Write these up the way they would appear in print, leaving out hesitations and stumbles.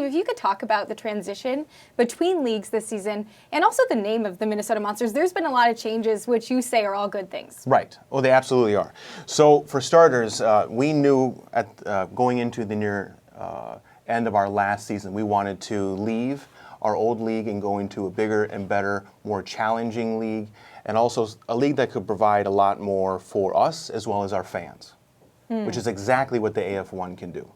If you could talk about the transition between leagues this season and also the name of the Minnesota Monsters, there's been a lot of changes, which you say are all good things. Right. Oh, they absolutely are. So for starters, we knew at going into the near end of our last season, we wanted to leave our old league and go into a bigger and better, more challenging league, and also a league that could provide a lot more for us as well as our fans, which is exactly what the AF1 can do.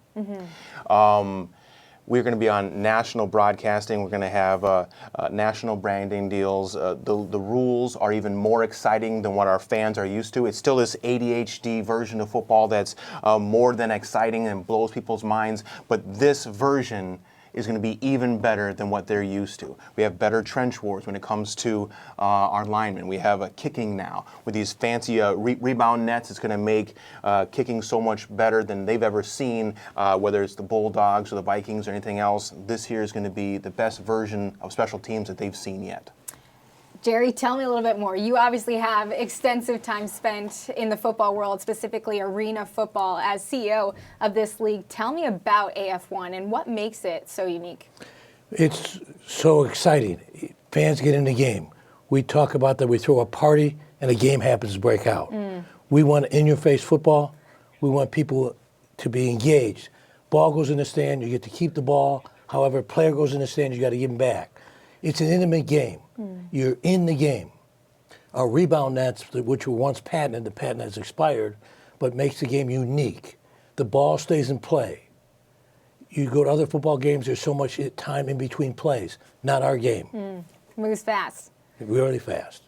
We're going to be on national broadcasting. We're going to have national branding deals. The rules are even more exciting than what our fans are used to. It's still this ADHD version of football that's more than exciting and blows people's minds. But this version is going to be even better than what they're used to. We have better trench wars when it comes to our linemen. We have a kicking now. With these fancy rebound nets, it's going to make kicking so much better than they've ever seen, whether it's the Bulldogs or the Vikings or anything else. This year is going to be the best version of special teams that they've seen yet. Jerry, tell me a little bit more. You obviously have extensive time spent in the football world, specifically arena football, as CEO of this league. Tell me about AF1 and what makes it so unique. It's so exciting. Fans get in the game. We talk about that we throw a party and a game happens to break out. We want in-your-face football. We want people to be engaged. Ball goes in the stand, you get to keep the ball. However, a player goes in the stand, you got to give him back. It's an intimate game. You're in the game. Our rebound nets, which were once patented, the patent has expired, but makes the game unique. The ball stays in play. You go to other football games, there's so much time in between plays. Not our game. Moves fast. Really fast.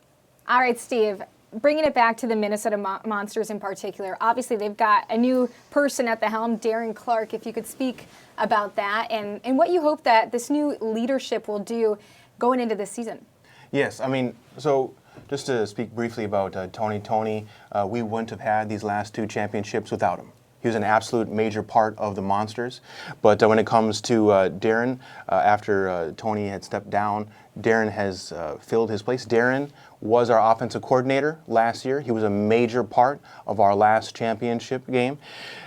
All right, Steve, bringing it back to the Minnesota Monsters in particular, obviously they've got a new person at the helm, Darren Clark. If you could speak about that and what you hope that this new leadership will do going into this season. Yes, I mean, so just to speak briefly about Tony, we wouldn't have had these last two championships without him. He was an absolute major part of the Monsters. But when it comes to Darren, after Tony had stepped down, Darren has filled his place. Darren was our offensive coordinator last year. He was a major part of our last championship game.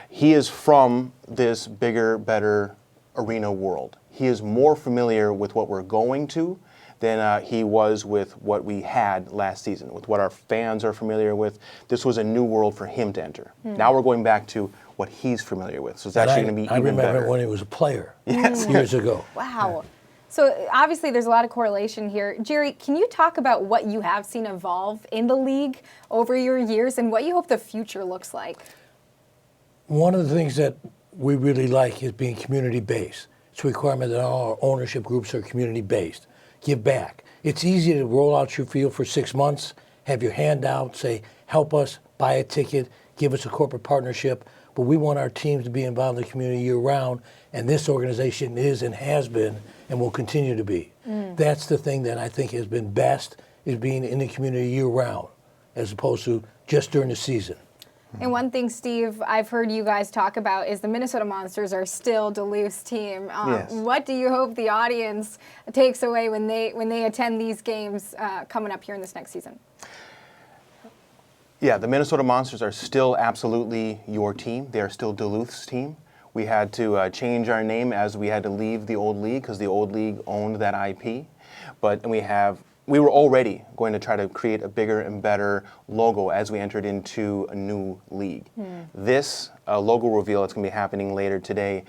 He is from this bigger, better arena world. He is more familiar with what we're going to than he was with what we had last season, with what our fans are familiar with. This was a new world for him to enter. Now we're going back to what he's familiar with. So it's actually going to be even better. I remember when he was a player years ago. Wow. So obviously there's a lot of correlation here. Jerry, can you talk about what you have seen evolve in the league over your years and what you hope the future looks like? One of the things that we really like is being community-based. It's a requirement that all our ownership groups are community-based. Give back. It's easy to roll out your field for 6 months, have your hand out, say, help us, buy a ticket, give us a corporate partnership. But we want our teams to be involved in the community year-round, and this organization is and has been and will continue to be. That's the thing that I think has been best, is being in the community year-round, as opposed to just during the season. And one thing, Steve, I've heard you guys talk about is the Minnesota Monsters are still Duluth's team. Yes. What do you hope the audience takes away when they attend these games coming up here in this next season? Yeah, the Minnesota Monsters are still absolutely your team. They are still Duluth's team. We had to change our name as we had to leave the old league because the old league owned that IP. But we were already going to try to create a bigger and better logo as we entered into a new league. This logo reveal that's going to be happening later today,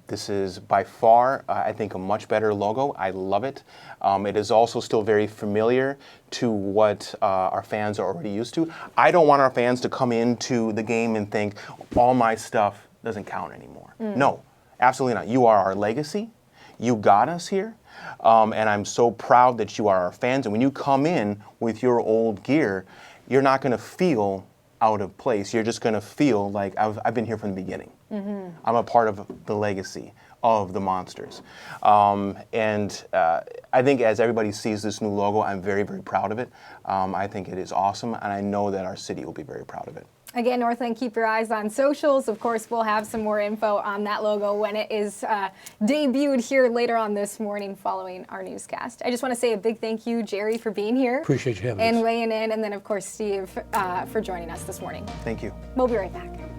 this is by far, I think, a much better logo. I love it. It is also still very familiar to what our fans are already used to. I don't want our fans to come into the game and think, all my stuff doesn't count anymore. No, absolutely not. You are our legacy. You got us here. And I'm so proud that you are our fans. And when you come in with your old gear, you're not going to feel out of place. You're just going to feel like I've been here from the beginning. I'm a part of the legacy of the Monsters. And I think as everybody sees this new logo, I'm very, very proud of it. I think it is awesome, and I know that our city will be very proud of it. Again, Northland, keep your eyes on socials. Of course, we'll have some more info on that logo when it is debuted here later on this morning following our newscast. I just want to say a big thank you, Jerry, for being here. Appreciate you having us. And weighing in, and then, of course, Steve, for joining us this morning. Thank you. We'll be right back.